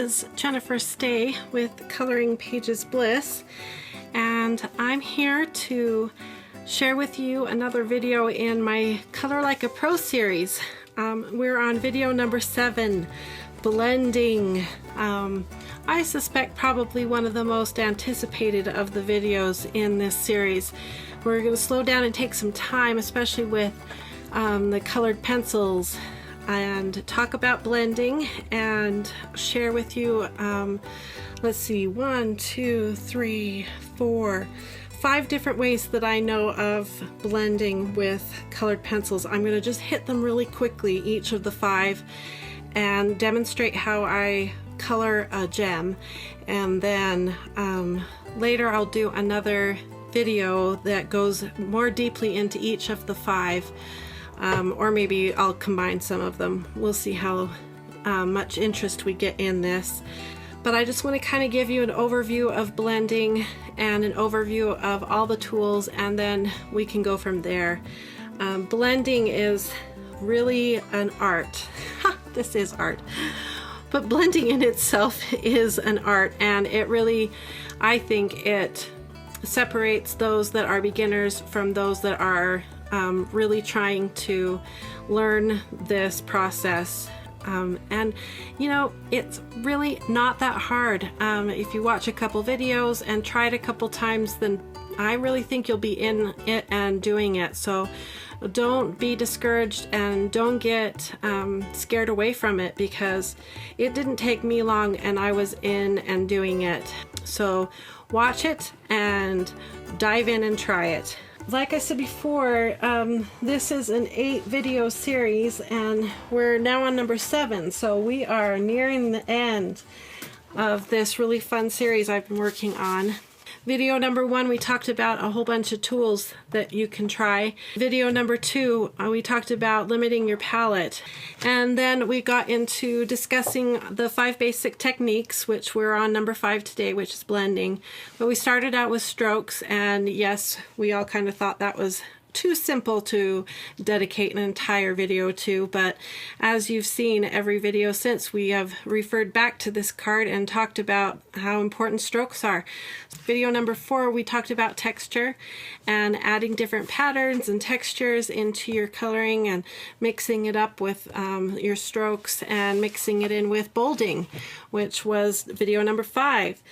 is Jennifer Stay with Coloring Pages Bliss, and I'm here to share with you another video in my Color Like a Pro series. We're on video number 7, blending. I suspect probably one of the most anticipated of the videos in this series. We're going to slow down and take some time, especially with the colored pencils, and talk about blending and share with you, let's see, 1, 2, 3, 4, 5 different ways that I know of blending with colored pencils. I'm going to just hit them really quickly, each of the 5, and demonstrate how I color a gem, and then later I'll do another video that goes more deeply into each of the 5, or maybe I'll combine some of them. We'll see how much interest we get in this. But I just want to kind of give you an overview of blending and an overview of all the tools, and then we can go from there. Blending is really an art. This is art. But blending in itself is an art, and it really, I think it separates those that are beginners from those that are really trying to learn this process. And you know, it's really not that hard. If you watch a couple videos and try it a couple times, then I really think you'll be in it and doing it. So don't be discouraged and don't get scared away from it, because it didn't take me long and I was in and doing it. So watch it and dive in and try it. Like I said before, this is an 8 video series and we're now on number 7, so we are nearing the end of this really fun series I've been working on. Video number 1, we talked about a whole bunch of tools that you can try. Video number 2, we talked about limiting your palette. And then we got into discussing the 5 basic techniques, which we're on number 5 today, which is blending. But we started out with strokes, and yes, we all kind of thought that was too simple to dedicate an entire video to, but as you've seen every video since, we have referred back to this card and talked about how important strokes are. Video number 4, we talked about texture and adding different patterns and textures into your coloring and mixing it up with your strokes and mixing it in with bolding, which was video number 5.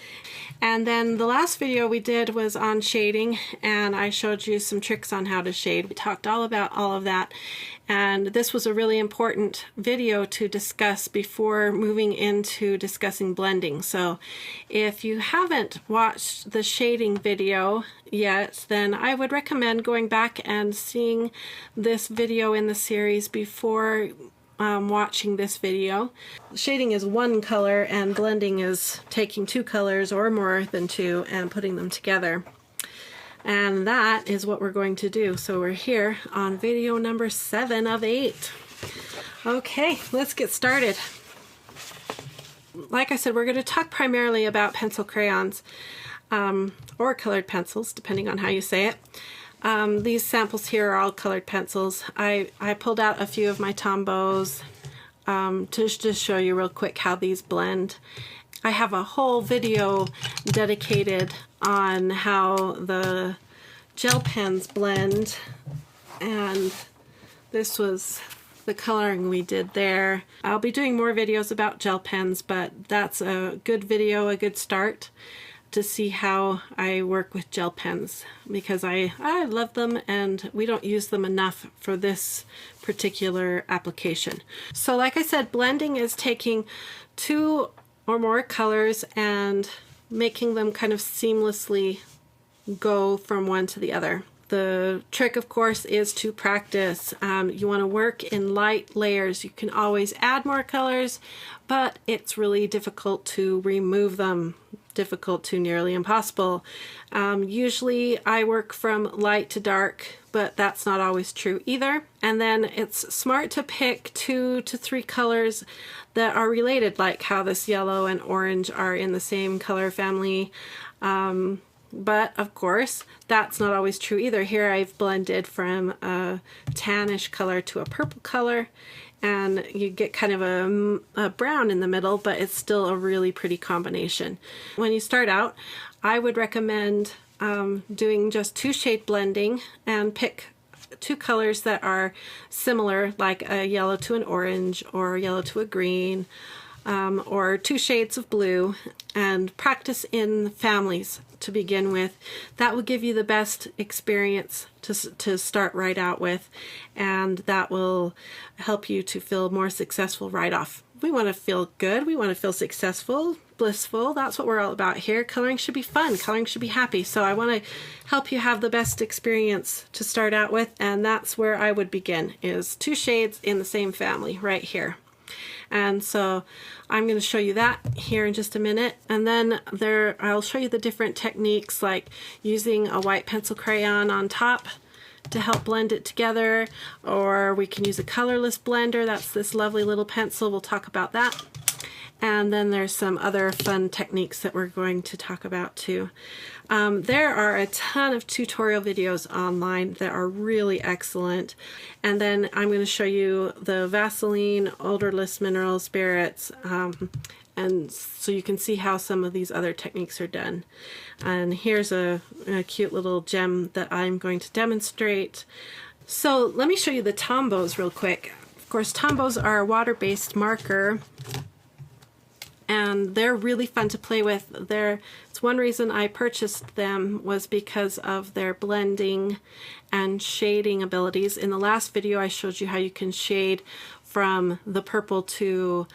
And then the last video we did was on shading, and I showed you some tricks on how to shade. We talked all about all of that, and this was a really important video to discuss before moving into discussing blending. So if you haven't watched the shading video yet, then I would recommend going back and seeing this video in the series before watching this video. Shading is one color and blending is taking 2 colors or more than 2 and putting them together. And that is what we're going to do. So we're here on video number 7 of 8. Okay, let's get started. Like I said, we're going to talk primarily about pencil crayons, or colored pencils, depending on how you say it. These samples here are all colored pencils. I pulled out a few of my Tombows to just show you real quick how these blend. I have a whole video dedicated on how the gel pens blend, and this was the coloring we did there. I'll be doing more videos about gel pens, but that's a good video, a good start to see how I work with gel pens, because I love them and we don't use them enough for this particular application. So like I said, blending is taking 2 or more colors and making them kind of seamlessly go from one to the other. The trick, of course, is to practice. You want to work in light layers. You can always add more colors, but it's really difficult to remove them. Difficult to nearly impossible. Usually I work from light to dark, but that's not always true either. And then it's smart to pick 2 to 3 colors that are related, like how this yellow and orange are in the same color family. But of course, that's not always true either. Here I've blended from a tannish color to a purple color, and you get kind of a brown in the middle, but it's still a really pretty combination. When you start out, I would recommend doing just 2-shade blending and pick 2 colors that are similar, like a yellow to an orange or yellow to a green, or 2 shades of blue, and practice in families to begin with. That will give you the best experience to start right out with, and that will help you to feel more successful right off. We want to feel good, we want to feel successful, blissful. That's what we're all about here. Coloring should be fun, coloring should be happy. So I want to help you have the best experience to start out with, and that's where I would begin, is 2 shades in the same family right here. And so I'm going to show you that here in just a minute, and then I'll show you the different techniques, like using a white pencil crayon on top to help blend it together, or we can use a colorless blender. That's this lovely little pencil. We'll talk about that. And then there's some other fun techniques that we're going to talk about too. There are a ton of tutorial videos online that are really excellent. And then I'm going to show you the Vaseline odorless mineral spirits, and so you can see how some of these other techniques are done. And here's a cute little gem that I'm going to demonstrate. So let me show you the Tombows real quick. Of course, Tombows are a water-based marker, and they're really fun to play with. It's one reason I purchased them, was because of their blending and shading abilities. In the last video I showed you how you can shade from the purple to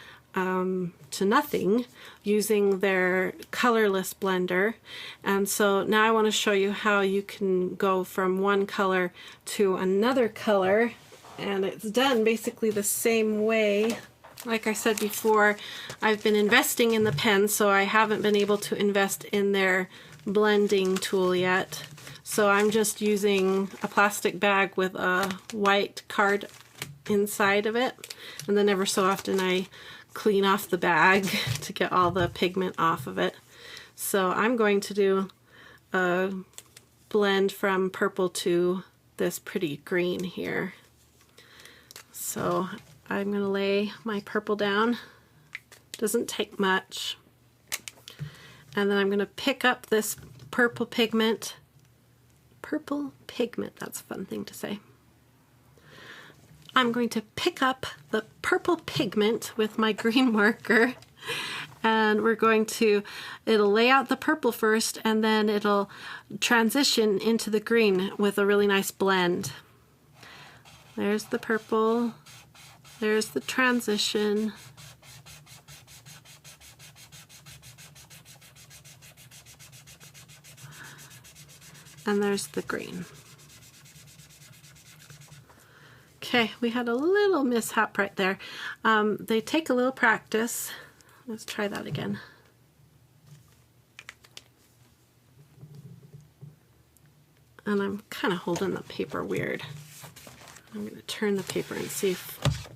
nothing using their colorless blender, and so now I want to show you how you can go from one color to another color, and it's done basically the same way. Like I said before, I've been investing in the pen, so I haven't been able to invest in their blending tool yet. So I'm just using a plastic bag with a white card inside of it, and then ever so often I clean off the bag to get all the pigment off of it. So I'm going to do a blend from purple to this pretty green here. So I'm going to lay my purple down. Doesn't take much. And then I'm going to pick up this purple pigment. Purple pigment, that's a fun thing to say. I'm going to pick up the purple pigment with my green marker, and we're going to, it'll lay out the purple first, and then it'll transition into the green with a really nice blend. There's the purple. There's the transition. And there's the green. Okay, we had a little mishap right there. They take a little practice. Let's try that again. And I'm kind of holding the paper weird. I'm going to turn the paper and see if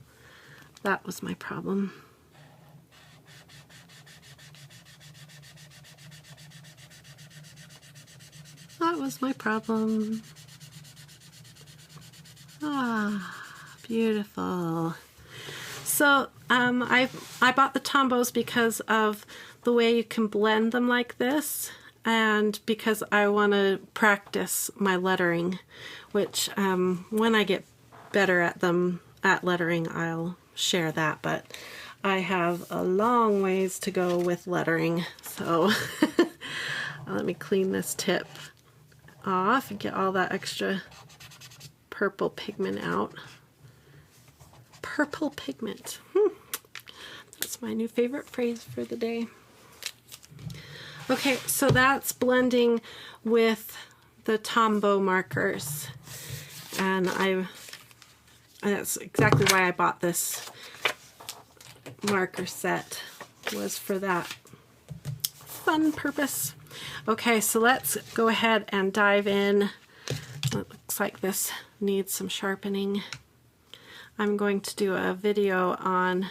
that was my problem. That was my problem. Ah, beautiful. So I bought the Tombows because of the way you can blend them like this, and because I want to practice my lettering, which when I get better at lettering, I'll share that, but I have a long ways to go with lettering. So let me clean this tip off and get all that extra purple pigment out. Purple pigment. That's my new favorite phrase for the day. Okay, so that's blending with the Tombow markers, and that's exactly why I bought this marker set, was for that fun purpose. Okay, so let's go ahead and dive in. It looks like this needs some sharpening. I'm going to do a video on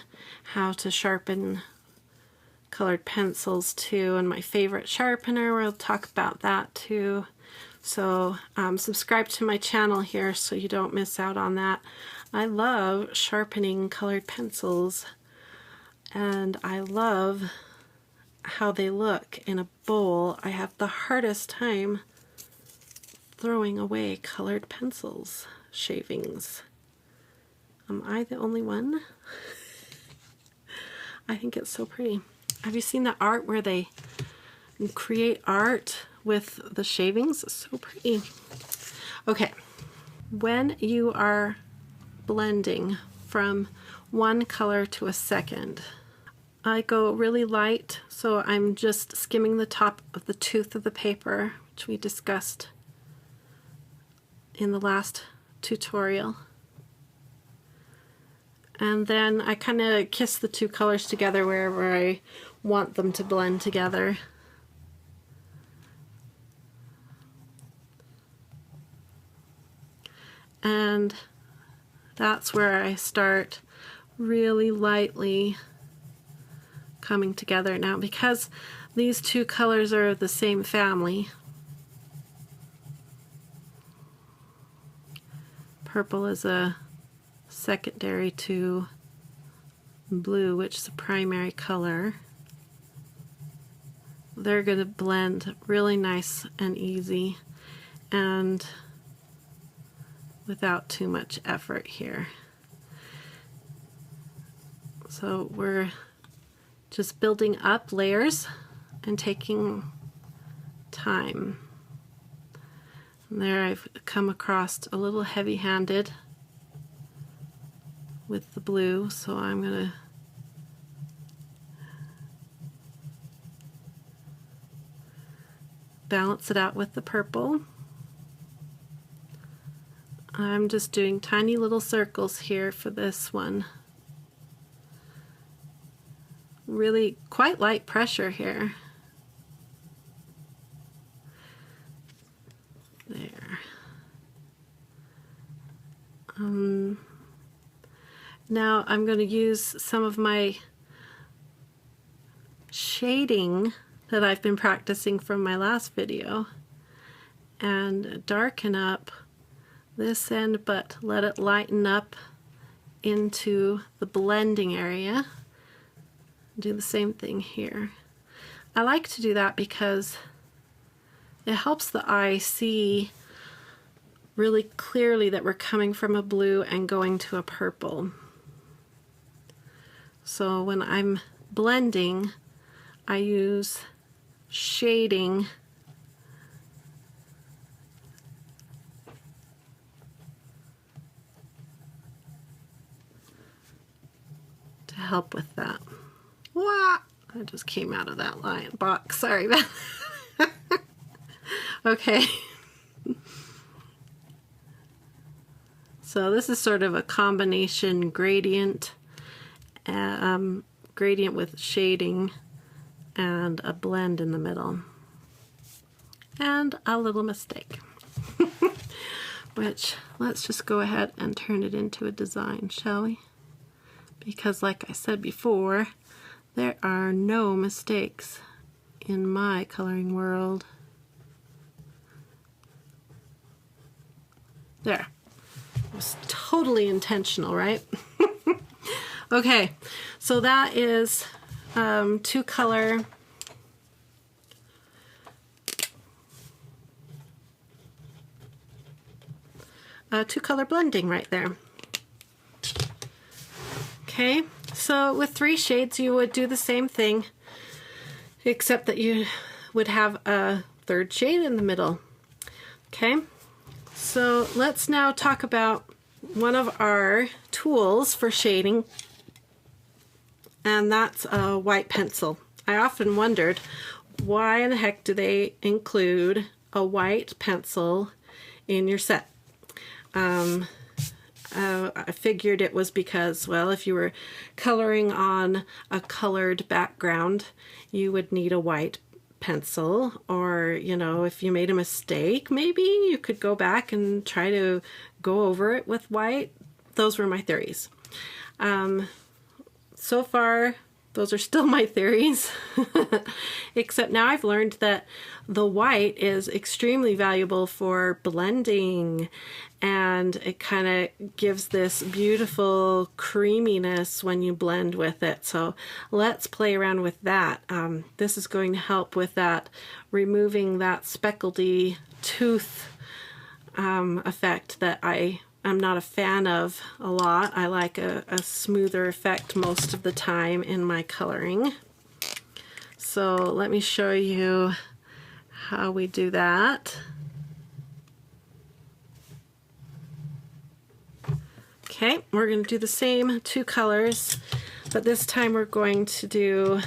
how to sharpen colored pencils too, and my favorite sharpener. We'll talk about that too. So subscribe to my channel here so you don't miss out on that. I love sharpening colored pencils, and I love how they look in a bowl. I have the hardest time throwing away colored pencils shavings. Am I the only one? I think it's so pretty. Have you seen the art where they create art with the shavings? It's so pretty. Okay, when you are blending from one color to a second, I go really light, so I'm just skimming the top of the tooth of the paper, which we discussed in the last tutorial. And then I kind of kiss the two colors together wherever I want them to blend together. And that's where I start really lightly coming together. Now, because these two colors are the same family, purple is a secondary to blue, which is a primary color, they're going to blend really nice and easy and without too much effort here. So we're just building up layers and taking time. And there I've come across a little heavy-handed with the blue, so I'm going to balance it out with the purple. I'm just doing tiny little circles here for this one. Really quite light pressure here. There. Now I'm going to use some of my shading that I've been practicing from my last video and darken up this end, but let it lighten up into the blending area. Do the same thing here. I like to do that because it helps the eye see really clearly that we're coming from a blue and going to a purple. So when I'm blending, I use shading to help with that. Wah! I just came out of that line box. Sorry about that. Okay. So this is sort of a combination gradient, gradient with shading and a blend in the middle. And a little mistake. Which, let's just go ahead and turn it into a design, shall we? Because like I said before, there are no mistakes in my coloring world. There. It was totally intentional, right? Okay, so that is two color blending right there. Okay, so with 3 shades you would do the same thing, except that you would have a 3rd shade in the middle. Okay, so let's now talk about one of our tools for shading, and that's a white pencil. I often wondered, why in the heck do they include a white pencil in your set? I figured it was because, well, if you were coloring on a colored background, you would need a white pencil, or, you know, if you made a mistake, maybe you could go back and try to go over it with white. Those were my theories. So far, those are still my theories. Except now I've learned that the white is extremely valuable for blending, and it kind of gives this beautiful creaminess when you blend with it. So let's play around with that. This is going to help with that, removing that speckledy tooth effect that I'm not a fan of a lot. I like a smoother effect most of the time in my coloring. So let me show you how we do that. Okay, we're going to do the same 2 colors, but this time we're going to do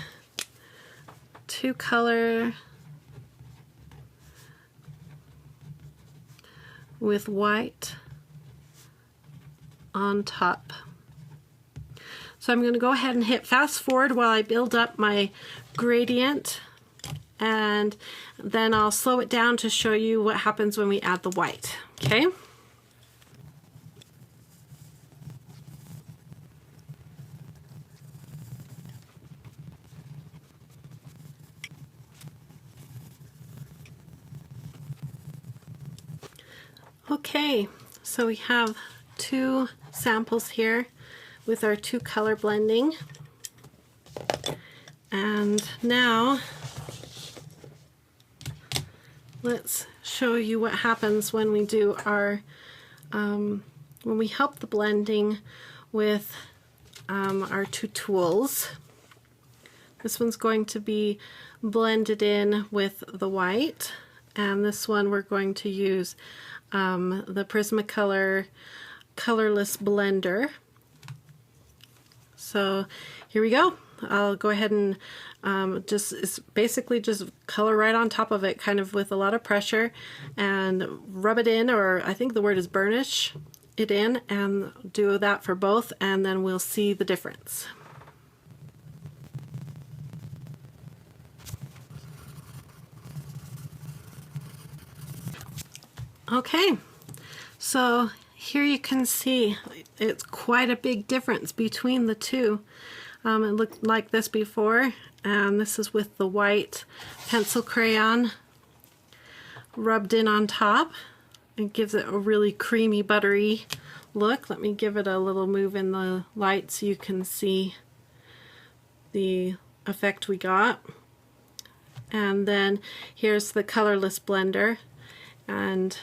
2 color with white on top. So I'm going to go ahead and hit fast forward while I build up my gradient, and then I'll slow it down to show you what happens when we add the white. Okay? Okay, so we have 2 samples here with our 2 color blending, and now let's show you what happens when we do our when we help the blending with our 2 tools. This one's going to be blended in with the white, and this one we're going to use the Prismacolor colorless blender. So here we go. I'll go ahead and it's basically just color right on top of it, kind of with a lot of pressure, and rub it in, or I think the word is burnish it in, and do that for both, and then we'll see the difference. Okay, so here you can see it's quite a big difference between the 2. It looked like this before, and this is with the white pencil crayon rubbed in on top. It gives it a really creamy, buttery look. Let me give it a little move in the light so you can see the effect we got. And then here's the colorless blender, and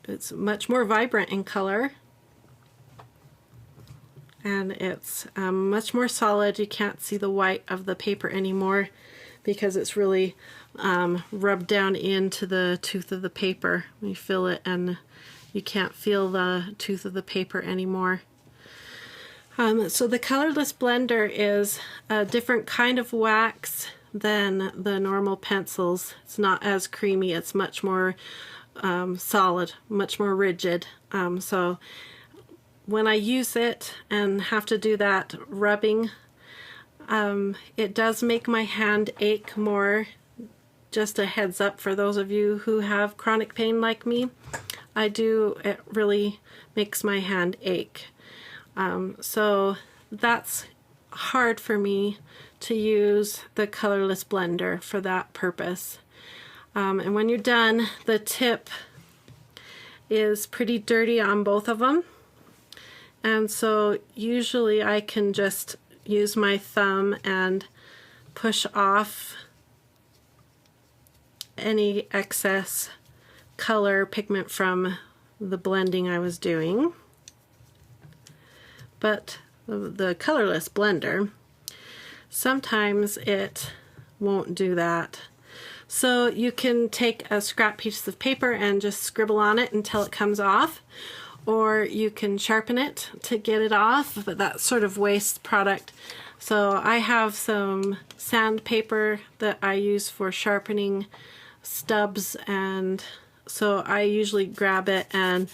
it's much more vibrant in color, and it's much more solid. You can't see the white of the paper anymore because it's really rubbed down into the tooth of the paper. You feel it and you can't feel the tooth of the paper anymore. So the colorless blender is a different kind of wax than the normal pencils. It's not as creamy, it's much more solid, much more rigid. So when I use it and have to do that rubbing, it does make my hand ache more. Just a heads up for those of you who have chronic pain like me. It really makes my hand ache. So that's hard for me to use the colorless blender for that purpose. And when you're done, the tip is pretty dirty on both of them, and so usually I can just use my thumb and push off any excess color pigment from the blending I was doing. But the colorless blender, sometimes it won't do that. So you can take a scrap piece of paper and just scribble on it until it comes off, or you can sharpen it to get it off, but that's sort of waste product. So I have some sandpaper that I use for sharpening stubs, and so I usually grab it and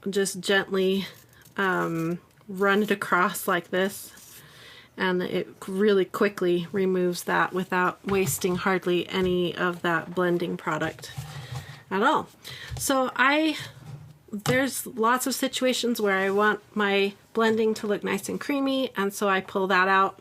just gently run it across like this, and it really quickly removes that without wasting hardly any of that blending product at all. So there's lots of situations where I want my blending to look nice and creamy, and so I pull that out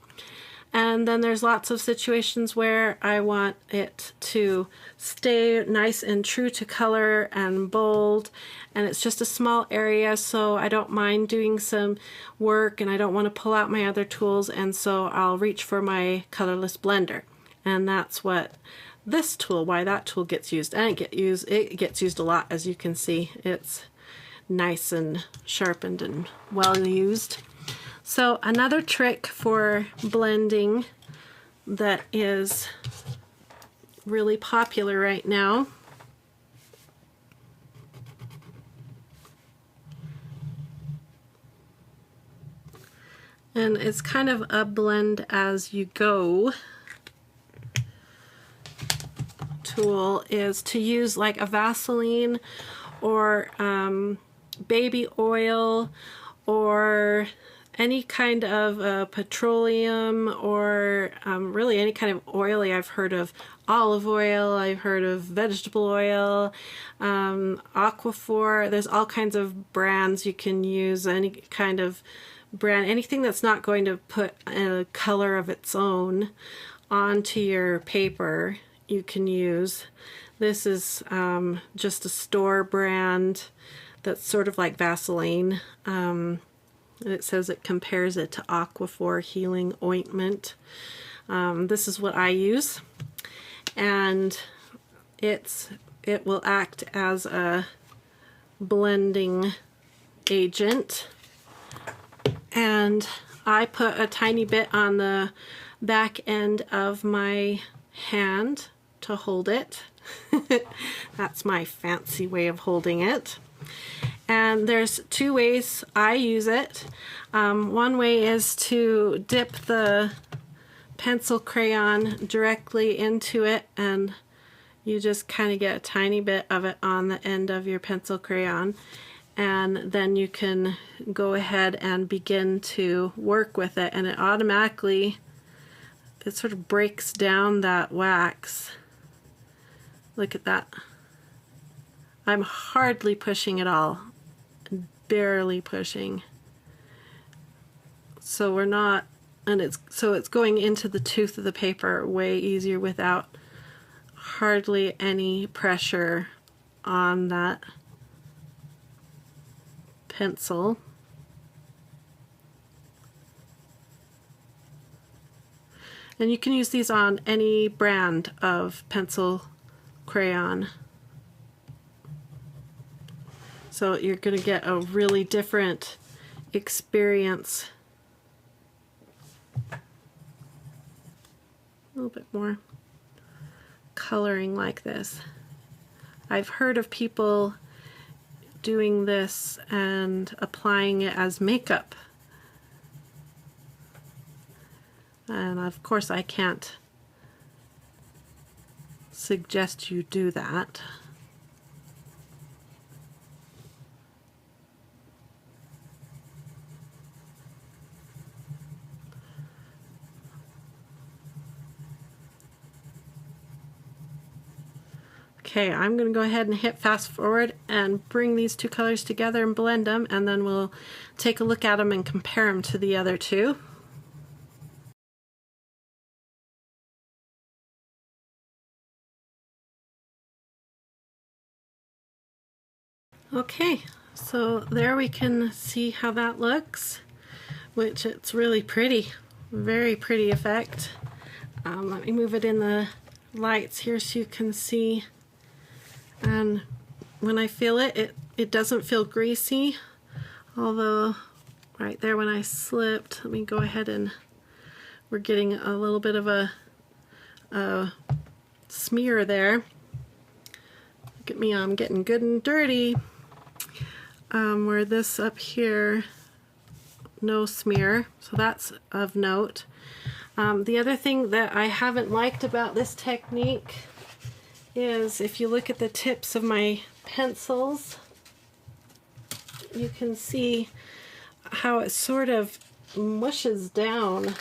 And then there's lots of situations where I want it to stay nice and true to color and bold, and it's just a small area, so I don't mind doing some work and I don't want to pull out my other tools, and so I'll reach for my colorless blender. And that's what this tool, why that tool gets used. And it gets used a lot, as you can see. It's nice and sharpened and well used. So another trick for blending that is really popular right now and it's kind of a blend as you go tool is to use like a Vaseline or baby oil or any kind of petroleum or really any kind of oily. I've heard of olive oil, I've heard of vegetable oil, Aquaphor. There's all kinds of brands you can use, any kind of brand, anything that's not going to put a color of its own onto your paper you can use. This is just a store brand that's sort of like Vaseline. It says it compares it to Aquaphor Healing Ointment. This is what I use, and it will act as a blending agent. And I put a tiny bit on the back end of my hand to hold it. That's my fancy way of holding it. And there's two ways I use it. One way is to dip the pencil crayon directly into it, and you just kind of get a tiny bit of it on the end of your pencil crayon, and then you can go ahead and begin to work with it, and it automatically, it sort of breaks down that wax. Look at that. I'm hardly pushing at all, barely pushing. So we're not, and it's going into the tooth of the paper way easier without hardly any pressure on that pencil. And you can use these on any brand of pencil crayon. So you're going to get a really different experience. A little bit more coloring like this. I've heard of people doing this and applying it as makeup. And of course I can't suggest you do that. Okay, I'm going to go ahead and hit fast forward and bring these two colors together and blend them, and then we'll take a look at them and compare them to the other two. Okay, so there we can see how that looks, which it's really pretty, very pretty effect. Let me move it in the lights here so you can see. And when I feel it, it doesn't feel greasy, although right there when I slipped, let me go ahead and we're getting a little bit of a smear there. Look at me, I'm getting good and dirty. Where this up here, no smear, so that's of note. The other thing that I haven't liked about this technique is if you look at the tips of my pencils, you can see how it sort of mushes down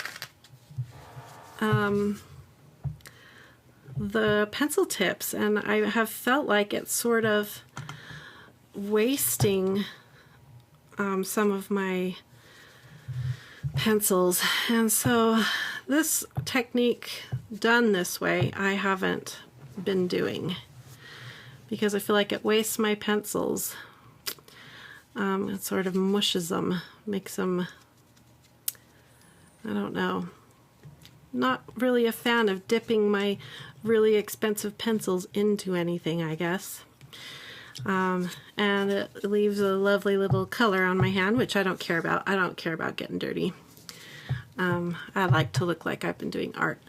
the pencil tips, and I have felt like it's sort of wasting some of my pencils. And so this technique done this way I haven't been doing because I feel like it wastes my pencils. It sort of mushes them, makes them, I don't know, not really a fan of dipping my really expensive pencils into anything, I guess. And it leaves a lovely little color on my hand, which I don't care about. I don't care about getting dirty. I like to look like I've been doing art.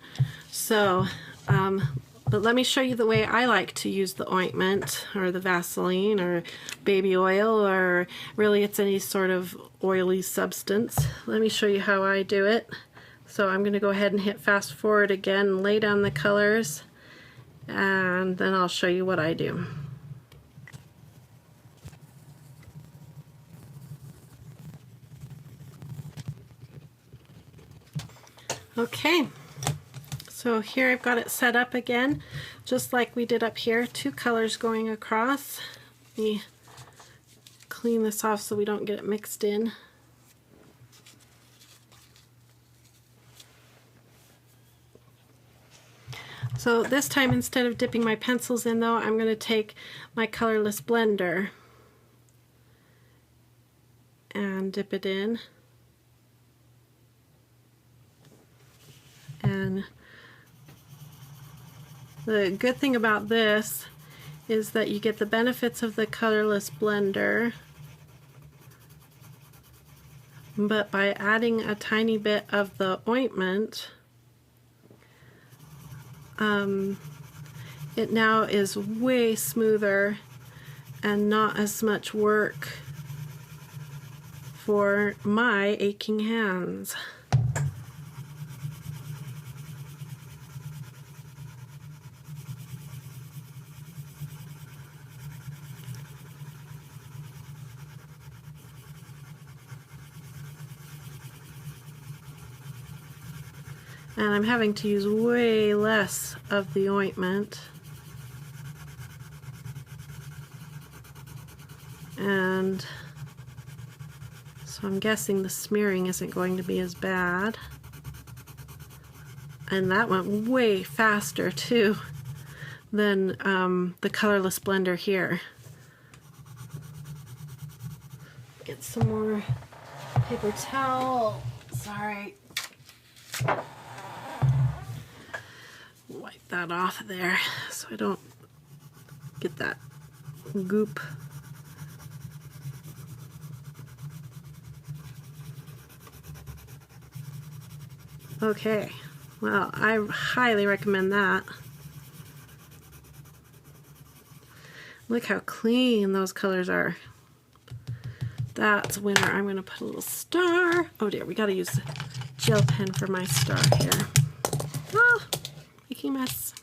So, but let me show you the way I like to use the ointment or the Vaseline or baby oil, or really it's any sort of oily substance. Let me show you how I do it. So I'm going to go ahead and hit fast forward again and lay down the colors, and then I'll show you what I do. Okay, so here I've got it set up again, just like we did up here, 2 colors going across. Let me clean this off so we don't get it mixed in. So this time, instead of dipping my pencils in though, I'm going to take my colorless blender and dip it in. And the good thing about this is that you get the benefits of the colorless blender, but by adding a tiny bit of the ointment, it now is way smoother and not as much work for my aching hands. And I'm having to use way less of the ointment. And so I'm guessing the smearing isn't going to be as bad. And that went way faster too than the colorless blender here. Get some more paper towel. Sorry. Wipe that off there so I don't get that goop. Okay, well, I highly recommend that. Look how clean those colors are. That's a winner. I'm going to put a little star. Oh dear, we got to use the gel pen for my star here. Oh, making a mess.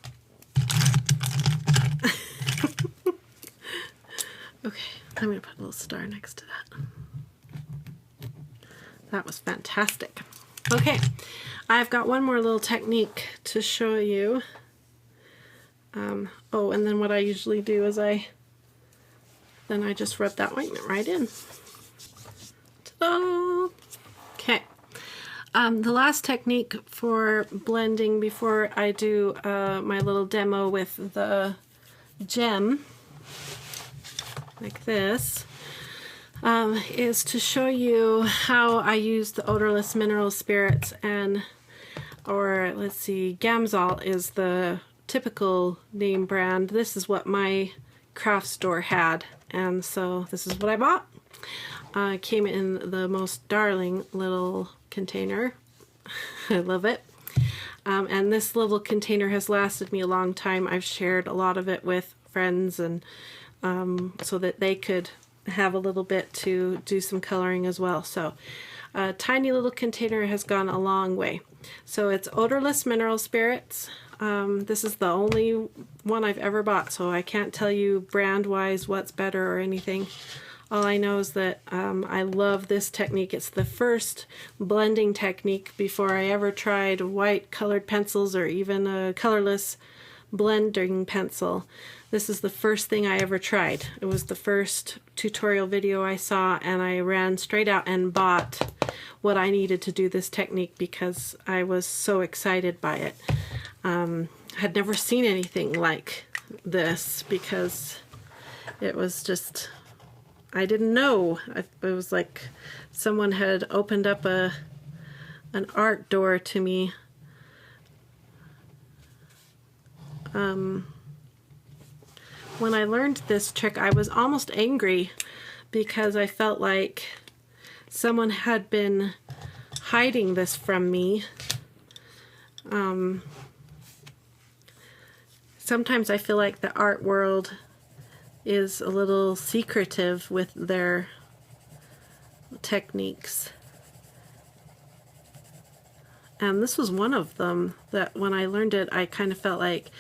Okay, I'm going to put a little star next to that. That was fantastic. Okay, I've got one more little technique to show you. Oh, and then what I usually do is I just rub that ointment right in. Ta-da! Okay. The last technique for blending before I do my little demo with the gem, like this, is to show you how I use the odorless mineral spirits, or let's see, Gamsol is the typical name brand. This is what my craft store had, and so this is what I bought. It came in the most darling little container. I love it. And this little container has lasted me a long time. I've shared a lot of it with friends, and so that they could have a little bit to do some coloring as well. So a tiny little container has gone a long way. So it's odorless mineral spirits. This is the only one I've ever bought, so I can't tell you brand wise what's better or anything. All I know is that I love this technique. It's the first blending technique before I ever tried white colored pencils or even a colorless blending pencil. This is the first thing I ever tried. It was the first tutorial video I saw, and I ran straight out and bought what I needed to do this technique because I was so excited by it. Had never seen anything like this because it was just, I didn't know. It was like someone had opened up an art door to me. When I learned this trick, I was almost angry because I felt like someone had been hiding this from me. Sometimes I feel like the art world is a little secretive with their techniques. And this was one of them that when I learned it, I kind of felt like,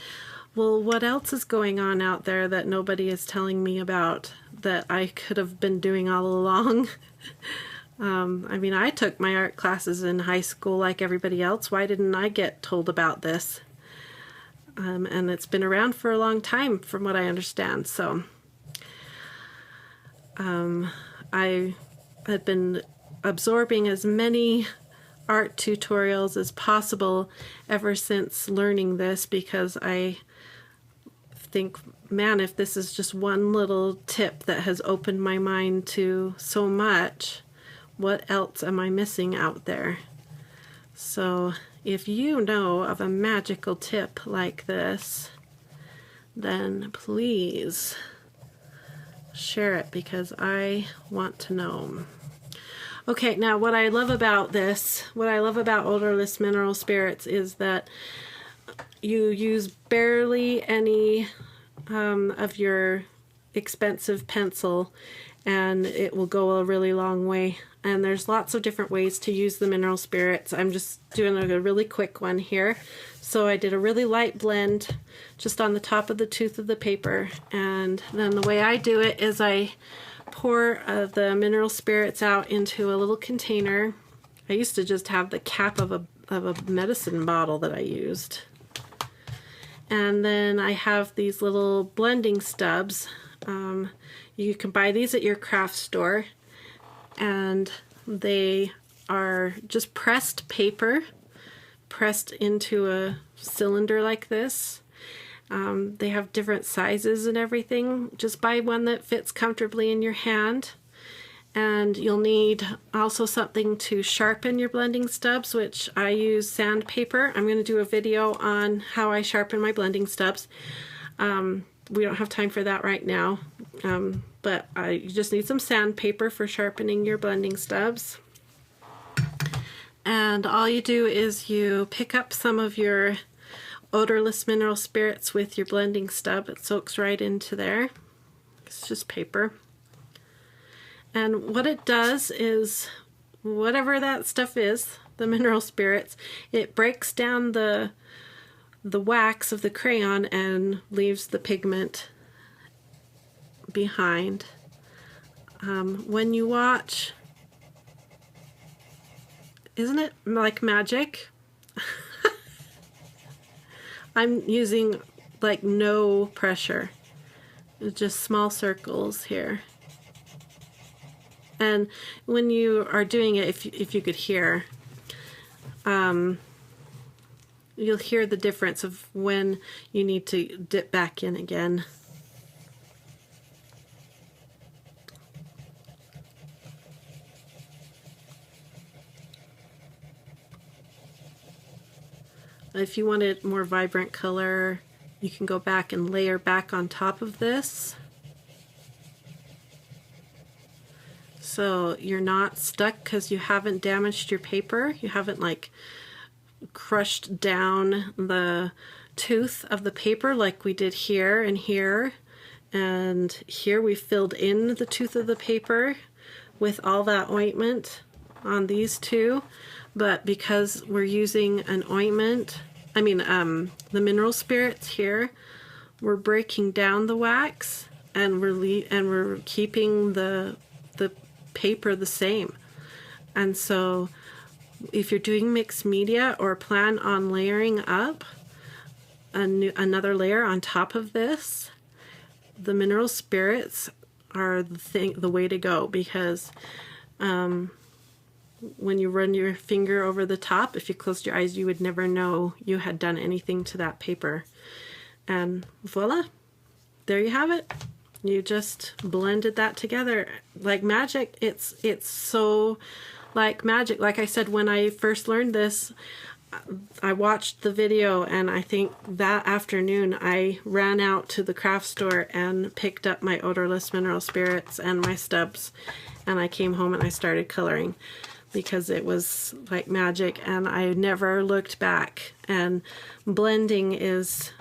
well, what else is going on out there that nobody is telling me about that I could have been doing all along? I mean, I took my art classes in high school like everybody else. Why didn't I get told about this? And it's been around for a long time from what I understand. So I had been absorbing as many art tutorials as possible ever since learning this because I think, man, if this is just one little tip that has opened my mind to so much, what else am I missing out there? So if you know of a magical tip like this, then please share it because I want to know. Okay, now what I love about this, what I love about odorless mineral spirits is that you use barely any of your expensive pencil and it will go a really long way. And there's lots of different ways to use the mineral spirits. I'm just doing a really quick one here. So I did a really light blend just on the top of the tooth of the paper. And then the way I do it is I pour the mineral spirits out into a little container. I used to just have the cap of a medicine bottle that I used. And then I have these little blending stubs. You can buy these at your craft store, and they are just pressed paper, pressed into a cylinder like this. They have different sizes and everything. Just buy one that fits comfortably in your hand. And you'll need also something to sharpen your blending stubs, which I use sandpaper. I'm going to do a video on how I sharpen my blending stubs. We don't have time for that right now, but you just need some sandpaper for sharpening your blending stubs. And all you do is you pick up some of your odorless mineral spirits with your blending stub. It soaks right into there. It's just paper. And what it does is, whatever that stuff is, the mineral spirits, it breaks down the wax of the crayon and leaves the pigment behind. When you watch, isn't it like magic? I'm using like no pressure, just small circles here. And when you are doing it, if you could hear, you'll hear the difference of when you need to dip back in again. If you wanted more vibrant color, you can go back and layer back on top of this. So you're not stuck because you haven't damaged your paper. You haven't like crushed down the tooth of the paper like we did here and here. And here we filled in the tooth of the paper with all that ointment on these two. But because we're using an ointment, the mineral spirits here, we're breaking down the wax and we're keeping the paper the same. And so if you're doing mixed media or plan on layering up another layer on top of this, the mineral spirits are the way to go, because when you run your finger over the top, if you closed your eyes, you would never know you had done anything to that paper. And voila, there you have it. You just blended that together like magic. It's so like magic. Like I said, when I first learned this, I watched the video, and I think that afternoon I ran out to the craft store and picked up my odorless mineral spirits and my stubs, and I came home and I started coloring, because it was like magic, and I never looked back. And blending is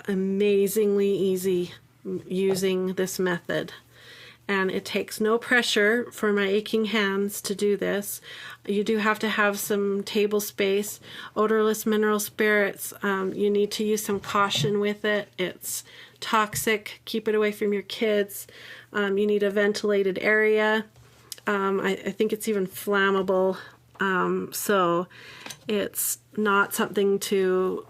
amazingly easy using this method, and it takes no pressure for my aching hands to do this. You do have to have some table space. Odorless mineral spirits, you need to use some caution with it. It's toxic. Keep it away from your kids. You need a ventilated area. I think it's even flammable, so it's not something to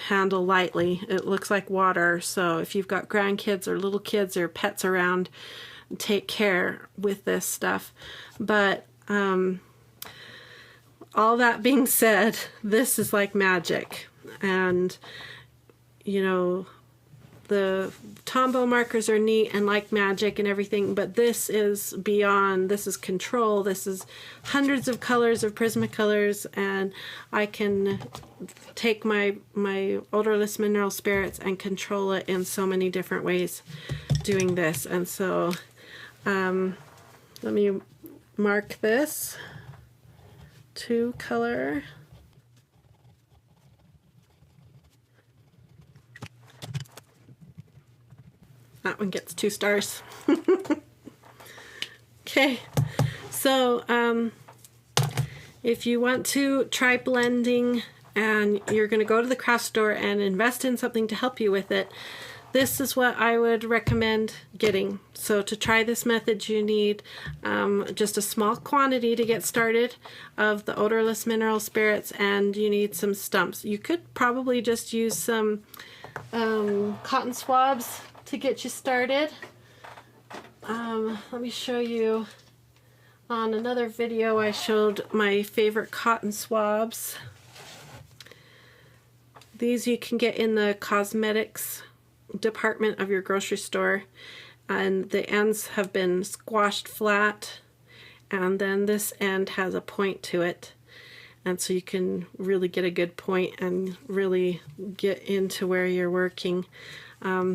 handle lightly. It looks like water, so if you've got grandkids or little kids or pets around, take care with this stuff. But all that being said, this is like magic. And you know, the Tombow markers are neat and like magic and everything, but this is beyond. This is control. This is hundreds of colors of Prismacolors, and I can take my odorless mineral spirits and control it in so many different ways doing this. And so let me mark this to color. That one gets 2 stars. Okay, so if you want to try blending and you're going to go to the craft store and invest in something to help you with it, this is what I would recommend getting. So to try this method, you need just a small quantity to get started of the odorless mineral spirits, and you need some stumps. You could probably just use some cotton swabs to get you started. Let me show you. On another video I showed my favorite cotton swabs. These you can get in the cosmetics department of your grocery store, and the ends have been squashed flat, and then this end has a point to it, and so you can really get a good point and really get into where you're working.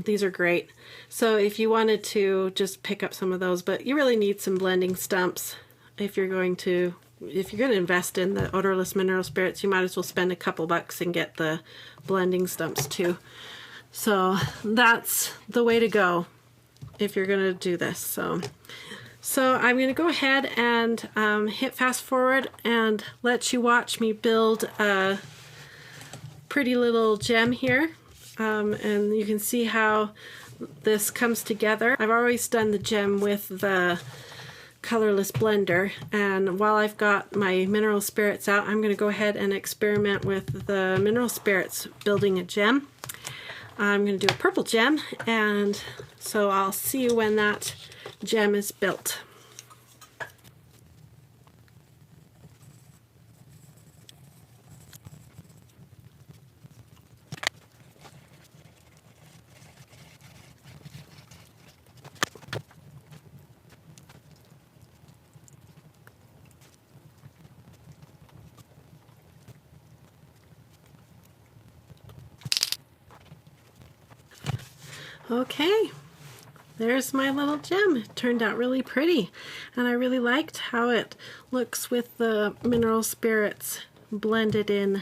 These are great. So if you wanted to just pick up some of those, but you really need some blending stumps. If you're going to invest in the odorless mineral spirits, you might as well spend a couple bucks and get the blending stumps too. So that's the way to go if you're going to do this. So I'm going to go ahead and hit fast forward and let you watch me build a pretty little gem here. And you can see how this comes together. I've always done the gem with the colorless blender, and while I've got my mineral spirits out, I'm going to go ahead and experiment with the mineral spirits building a gem. I'm going to do a purple gem, and so I'll see you when that gem is built. Okay, there's my little gem. It turned out really pretty, and I really liked how it looks with the mineral spirits blended in.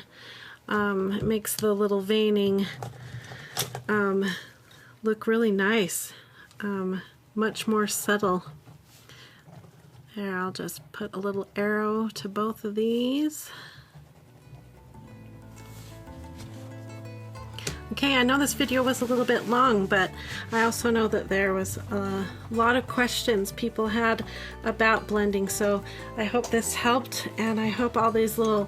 It makes the little veining look really nice, much more subtle. There, I'll just put a little arrow to both of these. Okay, I know this video was a little bit long, but I also know that there was a lot of questions people had about blending, so I hope this helped, and I hope all these little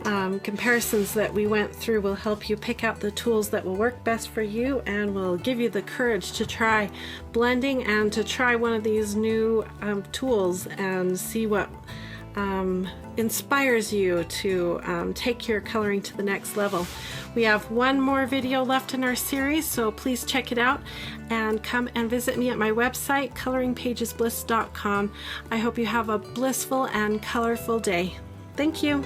comparisons that we went through will help you pick out the tools that will work best for you and will give you the courage to try blending and to try one of these new tools and see what inspires you to take your coloring to the next level. We have one more video left in our series, so please check it out and come and visit me at my website, coloringpagesbliss.com. I hope you have a blissful and colorful day. Thank you.